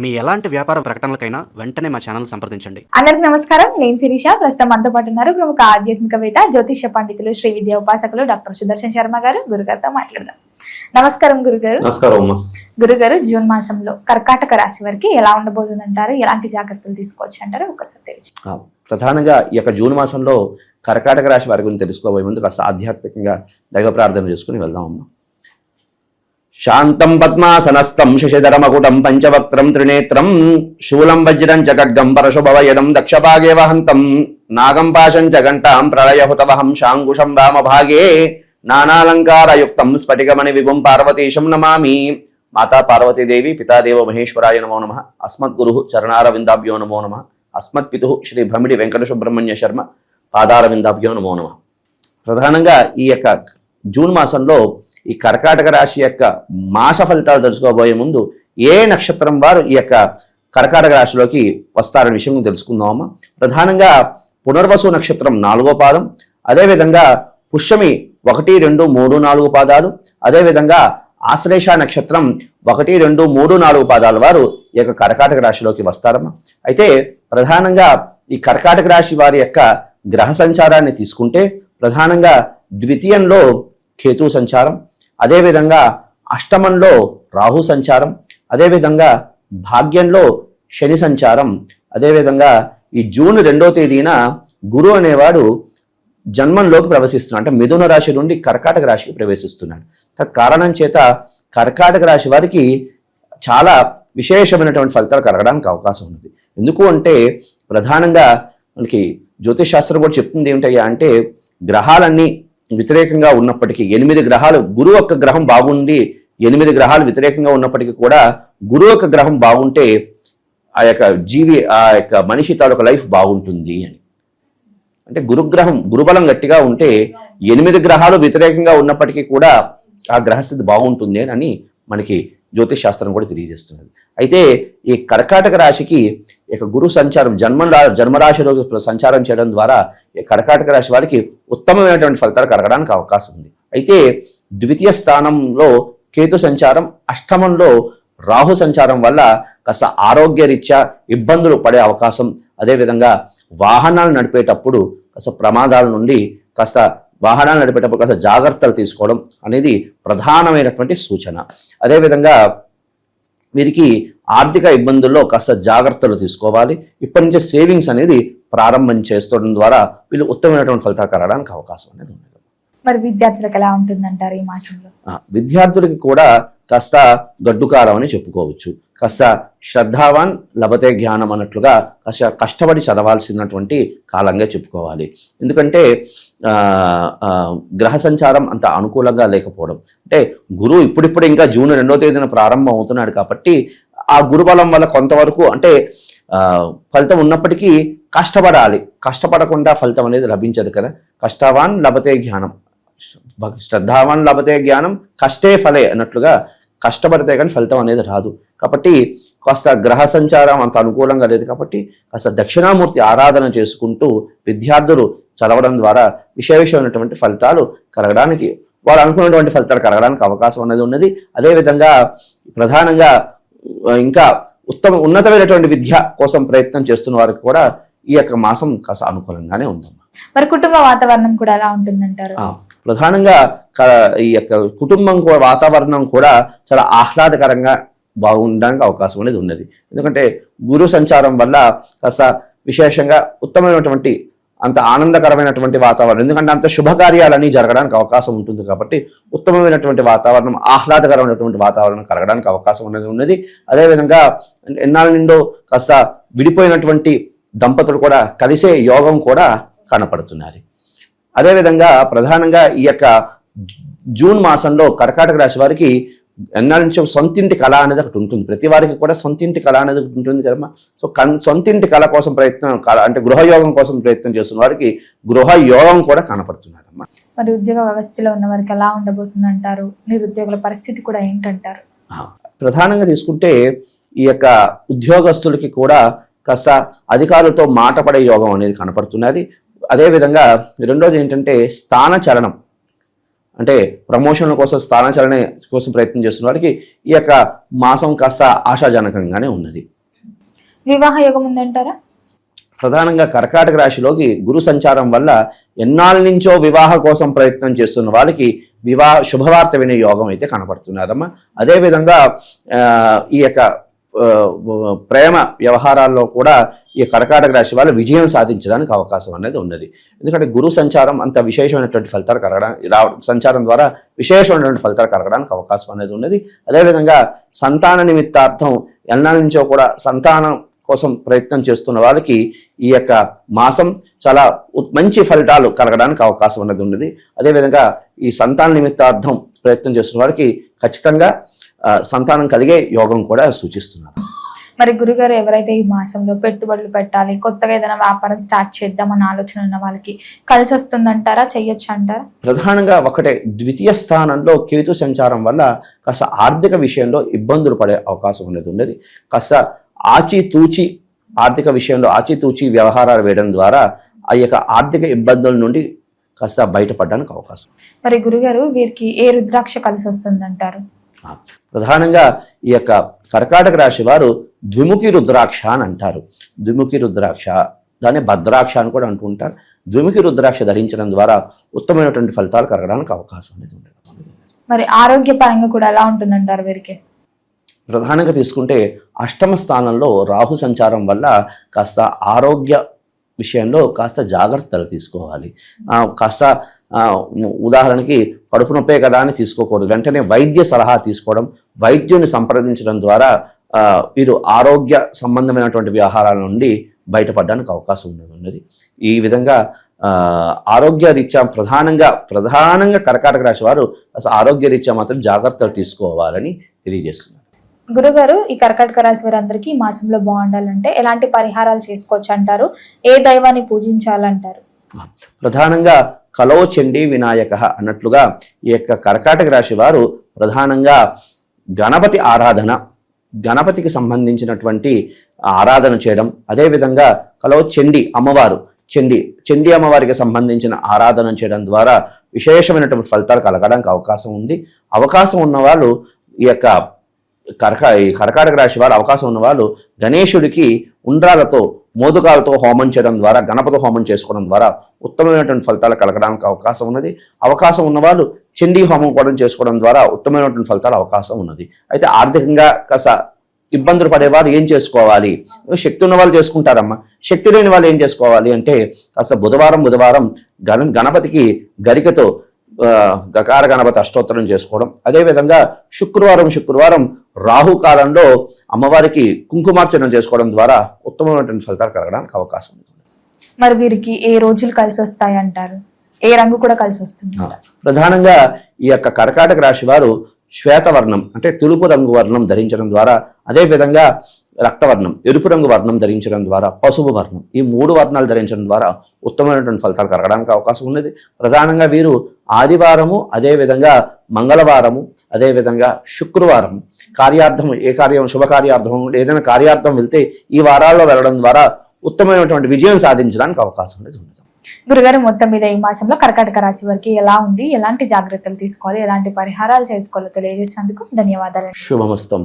మీ ఎలాంటి వ్యాపార ప్రకటనలకైనా వెంటనే మా ఛానల్ సంప్రదించండి. అందరికి నమస్కారం. నేను శిరీష. ప్రస్తుతం మనతో పాటు ఉన్నారు ప్రముఖ ఆధ్యాత్మికవేత్త, జ్యోతిష్య పండితులు, శ్రీ విద్యా ఉపాసకులు డాక్టర్ సుదర్శన్ శర్మ గారు. గురుగారితో మాట్లాడదాం. నమస్కారం గురుగారు. నమస్కారం. గురుగారు, జూన్ మాసంలో కర్కాటక రాశి వారికి ఎలా ఉండబోతుందంటారు? ఎలాంటి జాగ్రత్తలు తీసుకోవచ్చు అంటారు? ఒకసారి తెలియదు. ప్రధానంగా ఈ యొక్క జూన్ మాసంలో కర్కాటక రాశి వారి గురించి తెలుసుకోబోయే ముందు కాస్త ఆధ్యాత్మికంగా దైవ ప్రార్థన చేసుకుని వెళ్దామమ్మా. శాంతం పద్మాసనస్థం శశిధరమకుటం పంచవక్త్రం త్రినేత్రం శూలం వజ్రం చ ఖడ్గం పరశుభవయదం దక్షభాగే వహంతం నాగం పాశం చ ఘంటాం ప్రళయహుతవహం శాంకుశం వామభాగే నానాలంకారయుక్తం స్ఫటికమణి విభుం పార్వతీశం నమామి. మాతా పార్వతీదేవి, పితాదేవ మహేశ్వరాయ నమో నమః. అస్మద్గురు చరణారవిందాభ్యో నమో నమః. అస్మత్పితు శ్రీ భ్రమిడి వెంకట సుబ్రహ్మణ్య శర్మ పాదారవిందాభ్యో నమో నమః. ప్రధానంగా ఈ యొక్క జూన్ మాసంలో ఈ కర్కాటక రాశి యొక్క మాస ఫలితాలు తెలుసుకోబోయే ముందు ఏ నక్షత్రం వారు ఈ యొక్క కర్కాటక రాశిలోకి వస్తారనే విషయం తెలుసుకుందామమ్మా. ప్రధానంగా పునర్వసు నక్షత్రం 4వ పాదం, అదేవిధంగా పుష్యమి 1, 2, 3, 4 పాదాలు, అదేవిధంగా ఆశ్లేష నక్షత్రం 1, 2, 3, 4 పాదాల వారు ఈ యొక్క కర్కాటక రాశిలోకి వస్తారమ్మా. అయితే ప్రధానంగా ఈ కర్కాటక రాశి వారి యొక్క గ్రహ సంచారాన్ని తీసుకుంటే ప్రధానంగా ద్వితీయంలో కేతు సంచారం, అదేవిధంగా అష్టమంలో రాహు సంచారం, అదేవిధంగా భాగ్యంలో శని సంచారం, అదేవిధంగా ఈ జూన్ 2వ తేదీన గురువు అనేవాడు జన్మంలోకి ప్రవేశిస్తున్నాడు. అంటే మిథున రాశి నుండి కర్కాటక రాశికి ప్రవేశిస్తున్నాడు. కారణం చేత కర్కాటక రాశి వారికి చాలా విశేషమైనటువంటి ఫలితాలు కలగడానికి అవకాశం ఉన్నది. ఎందుకు అంటే ప్రధానంగా మనకి జ్యోతిష్ శాస్త్రం కూడా చెప్తుంది ఏమిటయ్యా అంటే, గ్రహాలన్నీ వ్యతిరేకంగా ఉన్నప్పటికీ 8 గ్రహాలు, గురువు యొక్క గ్రహం బాగుండి 8 గ్రహాలు వ్యతిరేకంగా ఉన్నప్పటికీ కూడా గురువు యొక్క గ్రహం బాగుంటే ఆ యొక్క జీవి, ఆ యొక్క మనిషి తాలూకు లైఫ్ బాగుంటుంది అని. అంటే గురుబలం గట్టిగా ఉంటే 8 గ్రహాలు వ్యతిరేకంగా ఉన్నప్పటికీ కూడా ఆ గ్రహస్థితి బాగుంటుంది అని మనకి జ్యోతిష్ శాస్త్రం కూడా తెలియజేస్తున్నది. అయితే ఈ కర్కాటక రాశికి ఇక గురు సంచారం జన్మరాశిలో సంచారం చేయడం ద్వారా ఈ కర్కాటక రాశి వారికి ఉత్తమమైనటువంటి ఫలితాలు కలగడానికి అవకాశం ఉంది. అయితే ద్వితీయ స్థానంలో కేతు సంచారం, అష్టమంలో రాహు సంచారం వల్ల కాస్త ఆరోగ్యరీత్యా ఇబ్బందులు పడే అవకాశం, అదేవిధంగా వాహనాలు నడిపేటప్పుడు కాస్త ప్రమాదాల నుండి వాహనాలు నడిపేటప్పుడు కాస్త జాగ్రత్తలు తీసుకోవడం అనేది ప్రధానమైనటువంటి సూచన. అదేవిధంగా వీరికి ఆర్థిక ఇబ్బందుల్లో కాస్త జాగ్రత్తలు తీసుకోవాలి. ఇప్పటి నుంచే సేవింగ్స్ అనేది ప్రారంభం చేసుకోవడం ద్వారా వీళ్ళు ఉత్తమమైనటువంటి ఫలితాలు కలగడానికి అవకాశం అనేది ఉంది. మరి విద్యార్థులకు ఎలా ఉంటుందంటారు ఈ మాసంలో? విద్యార్థులకి కూడా కాస్త గడ్డుకాలం అని చెప్పుకోవచ్చు. కాస్త శ్రద్ధావాన్ లభతే జ్ఞానం అన్నట్లుగా కాస్త కష్టపడి చదవాల్సినటువంటి కాలంగా చెప్పుకోవాలి. ఎందుకంటే గ్రహ సంచారం అంత అనుకూలంగా లేకపోవడం, అంటే గురువు ఇప్పుడిప్పుడు ఇంకా జూన్ 2వ తేదీన ప్రారంభం అవుతున్నాడు కాబట్టి ఆ గురుబలం వల్ల కొంతవరకు అంటే ఫలితం ఉన్నప్పటికీ కష్టపడాలి. కష్టపడకుండా ఫలితం అనేది లభించదు కదా. కష్టవాన్ లభతే జ్ఞానం, శ్రద్ధావాన్ లభతే జ్ఞానం కష్టే ఫలే అన్నట్లుగా కష్టపడితే కానీ ఫలితం అనేది రాదు. కాబట్టి కాస్త గ్రహ సంచారం అంత అనుకూలంగా లేదు కాబట్టి కాస్త దక్షిణామూర్తి ఆరాధన చేసుకుంటూ విద్యార్థులు చదవడం ద్వారా విశేషమైనటువంటి ఫలితాలు కలగడానికి, వారు అనుకున్నటువంటి ఫలితాలు కలగడానికి అవకాశం అనేది ఉన్నది. అదేవిధంగా ప్రధానంగా ఇంకా ఉన్నతమైనటువంటి విద్య కోసం ప్రయత్నం చేస్తున్న వారికి కూడా ఈ యొక్క మాసం కాస్త అనుకూలంగానే ఉందమ్మా. మరి కుటుంబ వాతావరణం కూడా ఎలా ఉంటుందంటారు? ప్రధానంగా ఈ యొక్క కుటుంబం వాతావరణం కూడా చాలా ఆహ్లాదకరంగా బాగుండడానికి అవకాశం అనేది ఉన్నది. ఎందుకంటే గురు సంచారం వల్ల కాస్త విశేషంగా ఉత్తమమైనటువంటి అంత ఆనందకరమైనటువంటి వాతావరణం, ఎందుకంటే అంత శుభకార్యాలన్నీ జరగడానికి అవకాశం ఉంటుంది కాబట్టి ఉత్తమమైనటువంటి వాతావరణం, ఆహ్లాదకరమైనటువంటి వాతావరణం కలగడానికి అవకాశం అనేది ఉన్నది. అదేవిధంగా ఎన్నాళ్ళ నుండో కాస్త విడిపోయినటువంటి దంపతులు కూడా కలిసే యోగం కూడా కనపడుతున్నది. అదేవిధంగా ప్రధానంగా ఈ యొక్క జూన్ మాసంలో కర్కాటక రాశి వారికి ఎన్నాళ్ళ నుంచి సొంతింటి కళ అనేది ఒకటి ఉంటుంది. ప్రతి వారికి కూడా సొంతింటి కళ అనేది ఉంటుంది కదమ్మా. సో సొంతింటి కళ కోసం అంటే గృహయోగం కోసం ప్రయత్నం చేస్తున్న వారికి గృహయోగం కూడా కనపడుతున్నదమ్మా. మరి ఉద్యోగ వ్యవస్థలో ఉన్న వారికి ఎలా ఉండబోతుంది అంటారు? నిరుద్యోగుల పరిస్థితి కూడా ఏంటంటారు? ప్రధానంగా తీసుకుంటే ఈ యొక్క ఉద్యోగస్తులకి కూడా కాస్త అధికారులతో మాట పడే యోగం అనేది కనపడుతున్నది. అదేవిధంగా రెండోది ఏంటంటే స్థాన చలనం, అంటే ప్రమోషన్ల కోసం స్థానాచరణ కోసం ప్రయత్నం చేస్తున్న వారికి ఈ యొక్క మాసం కాస్త ఆశాజనకంగానే ఉన్నది. వివాహ యోగం ఉందంటారా? ప్రధానంగా కర్కాటక రాశిలోకి గురు సంచారం వల్ల ఎన్నాళ్ళ నుంచో వివాహ కోసం ప్రయత్నం చేస్తున్న వాళ్ళకి శుభవార్త వినే యోగం అయితే కనపడుతున్నదమ్మా. అదేవిధంగా ఈ యొక్క ప్రేమ వ్యవహారాల్లో కూడా ఈ కర్కాటక రాశి వాళ్ళు విజయం సాధించడానికి అవకాశం అనేది ఉన్నది. ఎందుకంటే గురు సంచారం అంత విశేషమైనటువంటి ఫలితాలు సంచారం ద్వారా విశేషమైనటువంటి ఫలితాలు కలగడానికి అవకాశం అనేది ఉన్నది. అదేవిధంగా సంతాన నిమిత్తార్థం ఎన్నాళ్ళ నుంచో కూడా సంతానం కోసం ప్రయత్నం చేస్తున్న వాళ్ళకి ఈ యొక్క మాసం చాలా మంచి ఫలితాలు కలగడానికి అవకాశం అనేది ఉన్నది. అదేవిధంగా ఈ సంతాన నిమిత్తార్థం ప్రయత్నం చేస్తున్న వారికి ఖచ్చితంగా సంతానం కలిగే యోగం కూడా సూచిస్తున్నారు. మరి గురుగారు, ఎవరైతే ఈ మాసంలో పెట్టుబడులు పెట్టాలి, కొత్తగా ఏదైనా వ్యాపారం స్టార్ట్ చేద్దామన్న ఆలోచన ఉన్న వాళ్ళకి కలిసి వస్తుందంటారా, చెయ్యొచ్చు అంటారా? ప్రధానంగా ఒకటే, ద్వితీయ స్థానంలో కేతు సంచారం వల్ల కాస్త ఆర్థిక విషయంలో ఇబ్బందులు పడే అవకాశం అనేది ఉన్నది. కాస్త ఆచితూచి ఆర్థిక విషయంలో ఆచితూచి వ్యవహారాలు వేయడం ద్వారా ఆ యొక్క ఆర్థిక ఇబ్బందుల నుండి కాస్త బయటపడడానికి అవకాశం. మరి గురుగారు, వీరికి ఏ రుద్రాక్ష కలిసి వస్తుందంటారు? ప్రధానంగా ఈ యొక్క కర్కాటక రాశి వారు ద్విముఖి రుద్రాక్ష అని అంటారు. ద్విముఖి రుద్రాక్ష, దాన్ని భద్రాక్ష అని కూడా అంటుంటారు. ద్విముఖి రుద్రాక్ష ధరించడం ద్వారా ఉత్తమమైనటువంటి ఫలితాలు కలగడానికి అవకాశం అనేది ఉండదు. మరి ఆరోగ్యపరంగా కూడా ఎలా ఉంటుందంటారు వీరికి? ప్రధానంగా తీసుకుంటే అష్టమ స్థానంలో రాహు సంచారం వల్ల కాస్త ఆరోగ్య విషయంలో కాస్త జాగ్రత్తలు తీసుకోవాలి. కాస్త ఉదాహరణకి కడుపు నొప్పే కదా అని తీసుకోకూడదు. వెంటనే వైద్య సలహా తీసుకోవడం, వైద్యుని సంప్రదించడం ద్వారా వీరు ఆరోగ్య సంబంధమైనటువంటి వ్యవహారాల నుండి బయటపడడానికి అవకాశం ఉన్నది. ఈ విధంగా ఆరోగ్య రీత్యా ప్రధానంగా కర్కాటక రాశి వారు అసలు ఆరోగ్య రీత్యా మాత్రం జాగ్రత్తలు తీసుకోవాలని తెలియజేస్తున్నారు. గురుగారు, ఈ కర్కాటక రాశి వారందరికీ ఈ మాసంలో బాగుండాలంటే ఎలాంటి పరిహారాలు చేసుకోవచ్చు అంటారు? ఏ దైవాన్ని పూజించాలంటారు? ప్రధానంగా కలో చండీ వినాయక అన్నట్లుగా ఈ యొక్క కర్కాటక రాశి వారు ప్రధానంగా గణపతి ఆరాధన, గణపతికి సంబంధించినటువంటి ఆరాధన చేయడం, అదేవిధంగా కలో చండీ అమ్మవారు చండీ అమ్మవారికి సంబంధించిన ఆరాధన చేయడం ద్వారా విశేషమైనటువంటి ఫలితాలు కలగడానికి అవకాశం ఉంది. అవకాశం ఉన్న వాళ్ళు ఈ యొక్క కర్కాటక రాశి వారు అవకాశం ఉన్న వాళ్ళు గణేశుడికి ఉండ్రాలతో మోదుకాలతో హోమం చేయడం ద్వారా, గణపతి హోమం చేసుకోవడం ద్వారా ఉత్తమమైనటువంటి ఫలితాలు కలగడానికి అవకాశం ఉన్నది. అవకాశం ఉన్న వాళ్ళు చండీ హోమం కూడా చేసుకోవడం ద్వారా ఉత్తమమైనటువంటి ఫలితాలు అవకాశం ఉన్నది. అయితే ఆర్థికంగా కాస్త ఇబ్బందులు పడేవారు ఏం చేసుకోవాలి? శక్తి ఉన్న వాళ్ళు చేసుకుంటారమ్మా. శక్తి లేని వాళ్ళు ఏం చేసుకోవాలి అంటే కాస్త బుధవారం గణపతికి గరికతో గకార గణపతి అష్టోత్తరం చేసుకోవడం, అదేవిధంగా శుక్రవారం రాహుకాలంలో అమ్మవారికి కుంకుమార్చన చేసుకోవడం ద్వారా ఉత్తమమైనటువంటి ఫలితాలు కలగడానికి అవకాశం ఉంది. మరి వీరికి ఏ రోజులు కలిసి వస్తాయి అంటారు? ఏ రంగు కూడా కలిసి వస్తుంది? ప్రధానంగా ఈ యొక్క కర్కాటక రాశి వారు శ్వేతవర్ణం అంటే తెలుపు రంగు వర్ణం ధరించడం ద్వారా, అదేవిధంగా రక్తవర్ణం ఎరుపు రంగు వర్ణం ధరించడం ద్వారా, పసుపు వర్ణం ఈ 3 వర్ణాలు ధరించడం ద్వారా ఉత్తమమైనటువంటి ఫలితాలు కలగడానికి అవకాశం ఉన్నది. ప్రధానంగా వీరు ఆదివారము, అదేవిధంగా మంగళవారము, అదేవిధంగా శుక్రవారం శుభకార్యార్థం ఏదైనా కార్యార్థం వెళ్తే ఈ వారాల్లో వెళ్ళడం ద్వారా ఉత్తమమైనటువంటి విజయం సాధించడానికి అవకాశం అనేది ఉన్నది. గురుగారు, మొత్తం మీద ఈ మాసంలో కర్కాటక రాశి వారికి ఎలా ఉంది, ఎలాంటి జాగ్రత్తలు తీసుకోవాలి, ఎలాంటి పరిహారాలు చేసుకోవాలో తెలియజేసినందుకు ధన్యవాదాలు. శుభమస్తు.